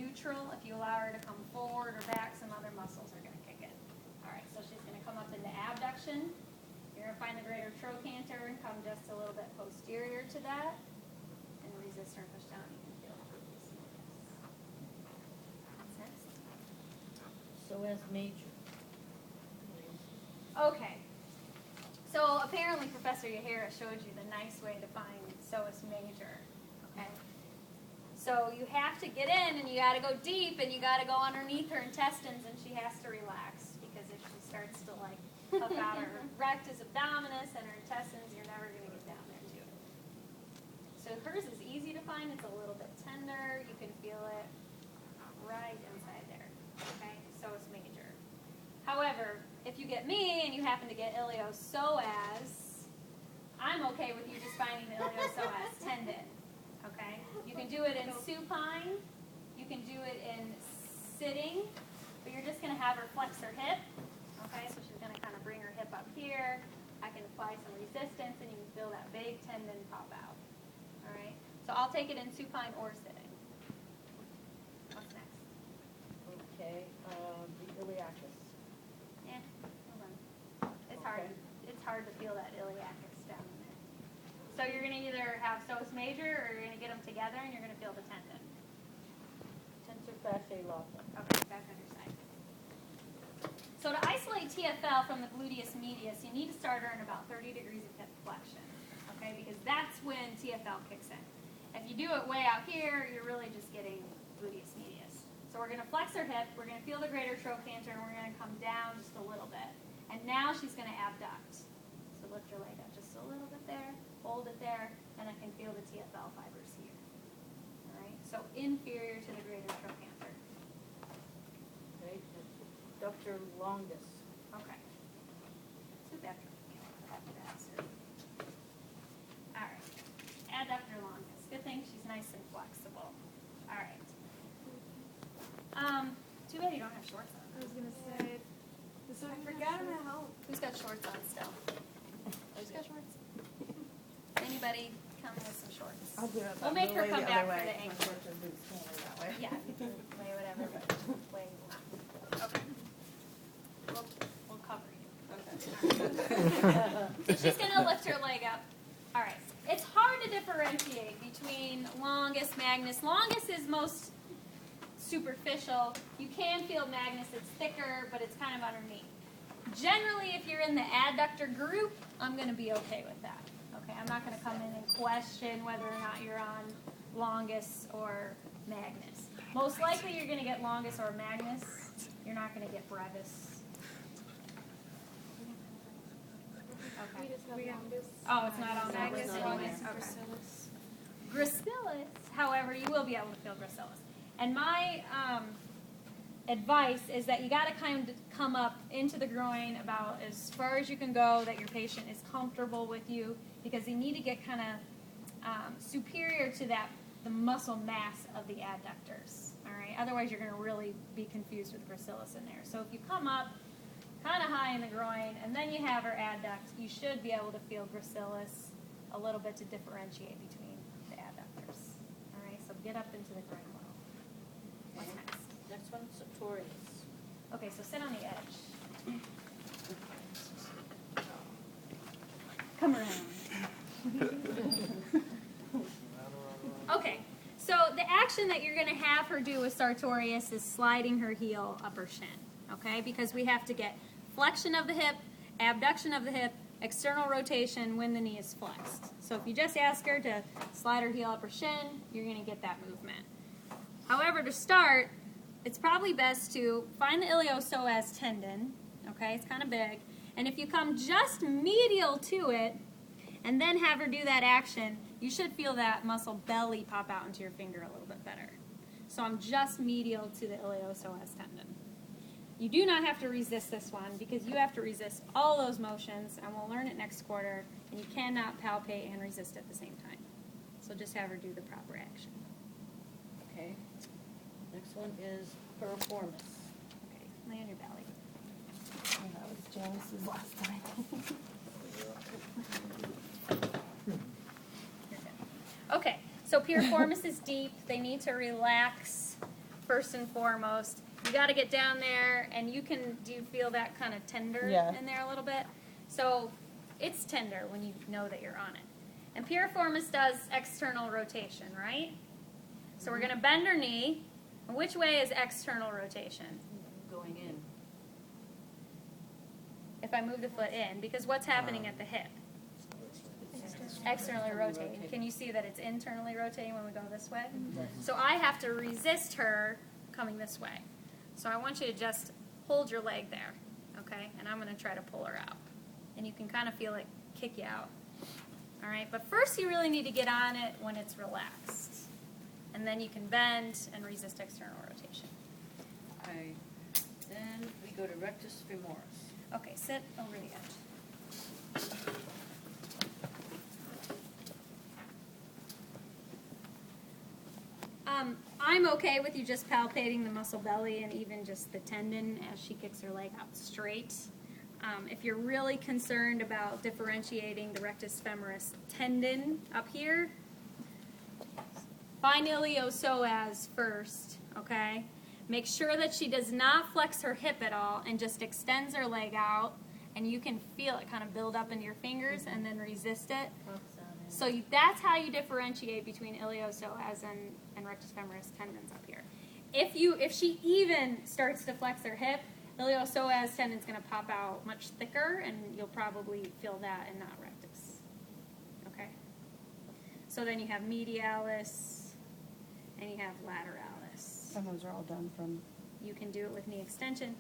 neutral. If you allow her to come forward or back, some other muscles are going to kick in. All right, so she's going to come up into abduction. You're going to find the greater trochanter and come just a little bit posterior to that. And resist her and push down. You can feel it. What's next? Psoas major. Okay. So apparently Professor Yahara showed you the nice way to find psoas major. Okay. So you have to get in and you got to go deep and you got to go underneath her intestines and she has to relax because if she starts to like puff out her rectus abdominis and her intestines, you're never going to get down there to it. So hers is easy to find. It's a little bit tender. You can feel it right inside there. Okay. Psoas major. However, if you get me and you happen to get iliopsoas, I'm okay with you just finding the iliopsoas tendon. Okay? You can do it in supine. You can do it in sitting. But you're just going to have her flex her hip. Okay? So she's going to kind of bring her hip up here. I can apply some resistance and you can feel that big tendon pop out. All right? So I'll take it in supine or sitting. What's next? Okay, the iliacus. Yeah, hold on. It's hard. Okay. It's hard to feel that iliacus down in there. So you're going to either have psoas major or you're going to get them together and you're going to feel the tendon. Tensor fasciae lata. Okay, back on your side. So to isolate TFL from the gluteus medius, you need to start her in about 30 degrees of hip flexion. Okay, because that's when TFL kicks in. If you do it way out here, you're really just getting gluteus medius. So we're going to flex her hip, we're going to feel the greater trochanter, and we're going to come down just a little bit. And now she's going to abduct. So lift your leg up just a little bit there, hold it there, and I can feel the TFL fibers here. All right, so inferior to the greater trochanter. Okay, adductor longus. Okay. Subductor. All right. Adductor longus. Good thing she's nice and flexible. All right. Too bad you don't have shorts on. I was gonna say, so I forgot my help. Who's got shorts on still? Who's got shorts? Anybody come with some shorts? I'll do it. We'll make her come back for the My ankle. shorts and boots can't lay that way. Yeah, you can lay whatever, but lay okay. We'll cover you. So she's going to lift her leg up. All right. It's hard to differentiate between longus, magnus. Longus is most superficial. You can feel magnus. It's thicker, but it's kind of underneath. Generally, if you're in the adductor group, I'm going to be okay with that. Okay, I'm not going to come in and question whether or not you're on longus or magnus. Most likely you're going to get longus or magnus. You're not going to get brevis. Okay. Oh, it's not on Magnus, magnus. longus, Okay. gracilis. Gracilis, however, you will be able to feel gracilis. And my advice is that you got to kind of come up into the groin about as far as you can go, that your patient is comfortable with you, because you need to get kind of superior to that, the muscle mass of the adductors. All right. Otherwise, you're going to really be confused with gracilis in there. So if you come up kind of high in the groin and then you have her adduct, you should be able to feel gracilis a little bit to differentiate between the adductors. All right. So get up into the groin level. What's next? Next one, sartorius. Okay, so sit on the edge. Come around. Okay, so the action that you're going to have her do with sartorius is sliding her heel up her shin, okay? Because we have to get flexion of the hip, abduction of the hip, external rotation when the knee is flexed. So if you just ask her to slide her heel up her shin, you're going to get that movement. However, to start, it's probably best to find the iliopsoas tendon, okay? It's kind of big. And if you come just medial to it and then have her do that action, you should feel that muscle belly pop out into your finger a little bit better. So I'm just medial to the iliopsoas tendon. You do not have to resist this one because you have to resist all those motions, and we'll learn it next quarter, and you cannot palpate and resist at the same time. So just have her do the proper action. Okay. Next one is piriformis. Okay, lay on your belly. Oh, that was Janice's last time. Okay, so piriformis is deep. They need to relax first and foremost. You got to get down there, and do you feel that kind of tender Yeah. in there a little bit? So it's tender when you know that you're on it. And piriformis does external rotation, right? So we're going to bend our knee. And which way is external rotation? Going in. If I move the foot in, because what's happening at the hip? Externally rotating. Can you see that it's internally rotating when we go this way? So I have to resist her coming this way. So I want you to just hold your leg there, okay? And I'm going to try to pull her out. And you can kind of feel it kick you out. All right? But first you really need to get on it when it's relaxed. And then you can bend and resist external rotation. Okay. Then we go to rectus femoris. Okay, sit over the edge. I'm okay with you just palpating the muscle belly and even just the tendon as she kicks her leg out straight. If you're really concerned about differentiating the rectus femoris tendon up here, find iliopsoas first, okay? Make sure that she does not flex her hip at all and just extends her leg out, and you can feel it kind of build up into your fingers and then resist it. So that's how you differentiate between iliopsoas and rectus femoris tendons up here. If she even starts to flex her hip, iliopsoas tendon's going to pop out much thicker, and you'll probably feel that and not rectus. Okay? So then you have medialis, and you have lateralis. And those are all done from. You can do it with knee extension.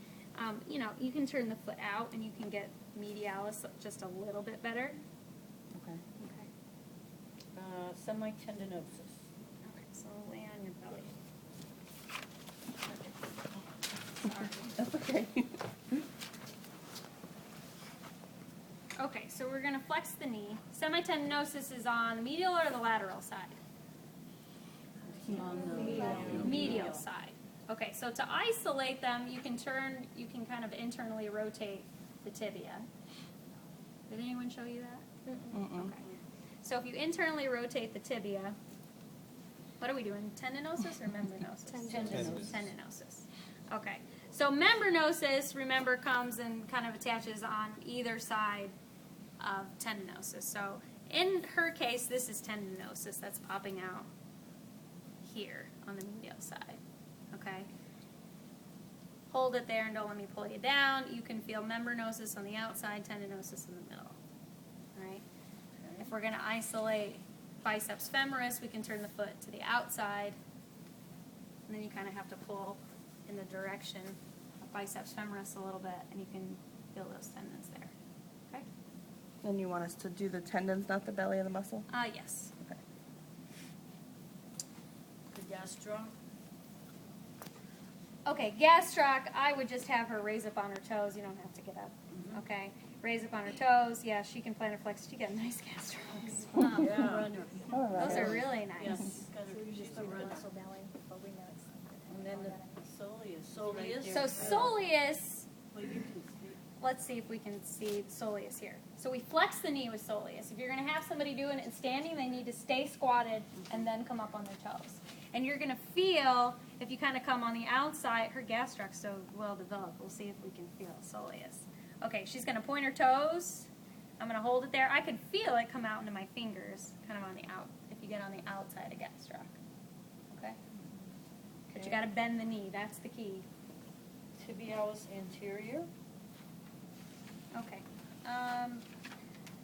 You can turn the foot out, and you can get medialis just a little bit better. Okay. Okay. Semitendinosus. Okay, so lay on your belly. That's okay. Okay, so we're going to flex the knee. Semitendinosus is on the medial or the lateral side? On the Medial side. Okay, so to isolate them, you can kind of internally rotate the tibia. Did anyone show you that? Mm-mm. Okay. So if you internally rotate the tibia, what are we doing? Tendinosis or membranosis? Tendinosis. Tendinosis. Okay. So membranosis, remember, comes and kind of attaches on either side of tendinosis. So in her case, this is tendinosis that's popping out here on the medial side. Okay? Hold it there and don't let me pull you down. You can feel membranosis on the outside, tendinosis in the middle. All right? If we're going to isolate biceps femoris, we can turn the foot to the outside, and then you kind of have to pull in the direction of biceps femoris a little bit, and you can feel those tendons there. Okay? And you want us to do the tendons, not the belly of the muscle? Yes. Okay. The gastroc. Okay, gastroc, I would just have her raise up on her toes. You don't have to get up. Okay? Raise up on her toes. Yeah, she can plantar flex. She got nice gastrocs. Yeah. Those are really nice. Yes. And then the soleus. So soleus, let's see if we can see soleus here. So we flex the knee with soleus. If you're going to have somebody doing it standing, they need to stay squatted and then come up on their toes. And you're going to feel, if you kind of come on the outside, her gastroc's so well developed. We'll see if we can feel soleus. Okay, she's going to point her toes. I'm going to hold it there. I can feel it come out into my fingers, kind of on the out, if you get on the outside of gastroc. Okay? But you got to bend the knee. That's the key. Tibialis anterior. Okay.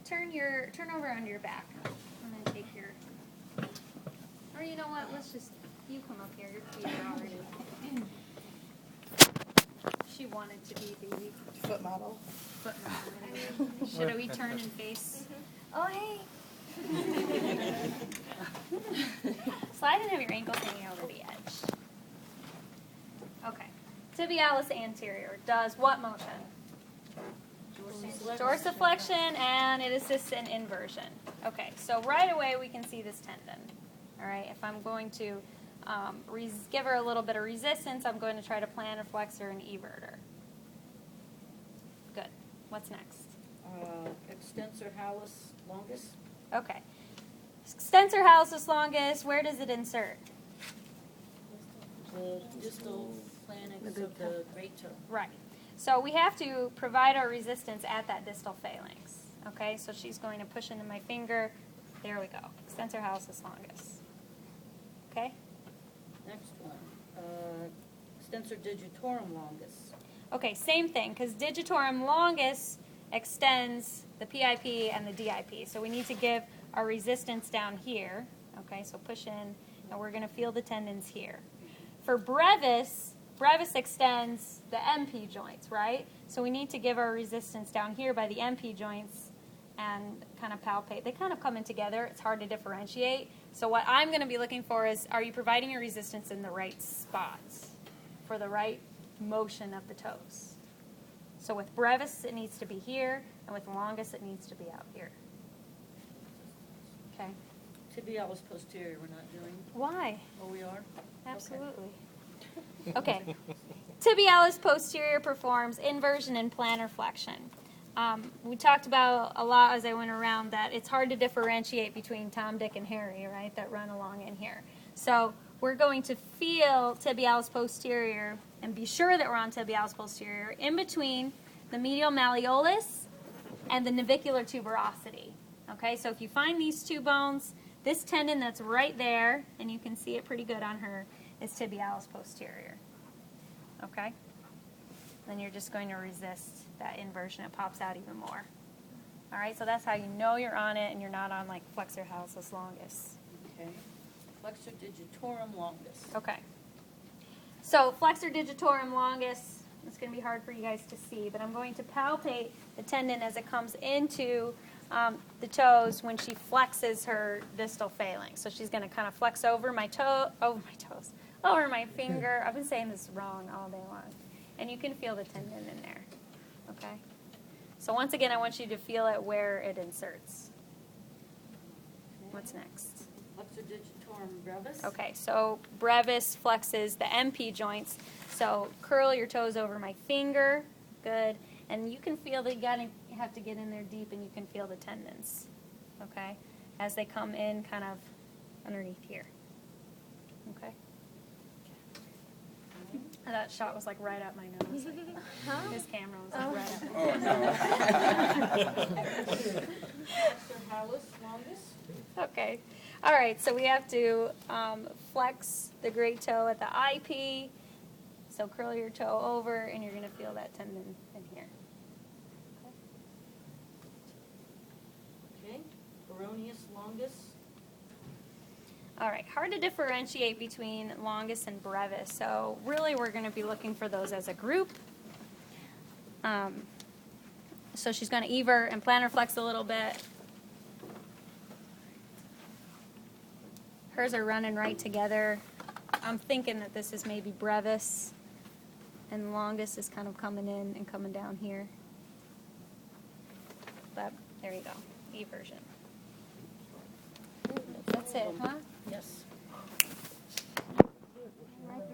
Turn over onto your back. I'm going to take your, or you know what, you come up here. Your feet are already, she wanted to be the Foot model. foot model. Should we turn and face? Oh, hey. Slide and have your ankles hanging over the edge. Okay. Tibialis anterior does what motion? Dorsiflexion, and it assists in inversion. Okay, so right away we can see this tendon. All right, if I'm going to give her a little bit of resistance, I'm going to try to plantar flex her and evert her. Good. What's next? Extensor hallucis longus. Okay. Extensor hallucis longus, where does it insert? the distal phalanx of the great toe. Right. So we have to provide our resistance at that distal phalanx. Okay, so she's going to push into my finger. There we go. Extensor hallucis longus. Okay? Next one, extensor digitorum longus. Okay, same thing, because digitorum longus extends the PIP and the DIP. So we need to give our resistance down here. Okay, so push in, and we're going to feel the tendons here. For brevis, brevis extends the MP joints, right? So we need to give our resistance down here by the MP joints and kind of palpate. They kind of come in together. It's hard to differentiate. So what I'm going to be looking for is, are you providing your resistance in the right spots for the right motion of the toes? So with brevis, it needs to be here, and with longus, it needs to be out here. Okay. Tibialis posterior we're not doing. Why? Oh, we are? Absolutely. Okay. Tibialis posterior performs inversion and plantar flexion. We talked about a lot as I went around that it's hard to differentiate between Tom, Dick, and Harry, right, that run along in here. So we're going to feel tibialis posterior and be sure that we're on tibialis posterior in between the medial malleolus and the navicular tuberosity. Okay, so if you find these two bones, this tendon that's right there, and you can see it pretty good on her, is tibialis posterior. Okay? Then you're just going to resist that inversion. It pops out even more. All right, so that's how you know you're on it and you're not on like flexor hallucis longus. Okay. Flexor digitorum longus. Okay. So flexor digitorum longus, it's going to be hard for you guys to see, but I'm going to palpate the tendon as it comes into the toes when she flexes her distal phalanx. So she's going to kind of flex over my over my finger. I've been saying this wrong all day long. And you can feel the tendon in there. Okay? So once again, I want you to feel it where it inserts. What's next? Flexor digitorum brevis. Okay, so brevis flexes the MP joints. So curl your toes over my finger. Good. And you can feel that you have to get in there deep, and you can feel the tendons. Okay? As they come in kind of underneath here. Okay? That shot was like right up my nose. His camera was like right up my nose. Flexor hallucis longus. Okay. All right, so we have to flex the great toe at the IP. So curl your toe over, and you're going to feel that tendon in here. Okay. Erroneous longus. All right, hard to differentiate between longus and brevis. So really we're going to be looking for those as a group. So she's going to evert and plantar flex a little bit. Hers are running right together. I'm thinking that this is maybe brevis, and longus is kind of coming in and coming down here. But there you go, eversion. That's it, huh? Yes.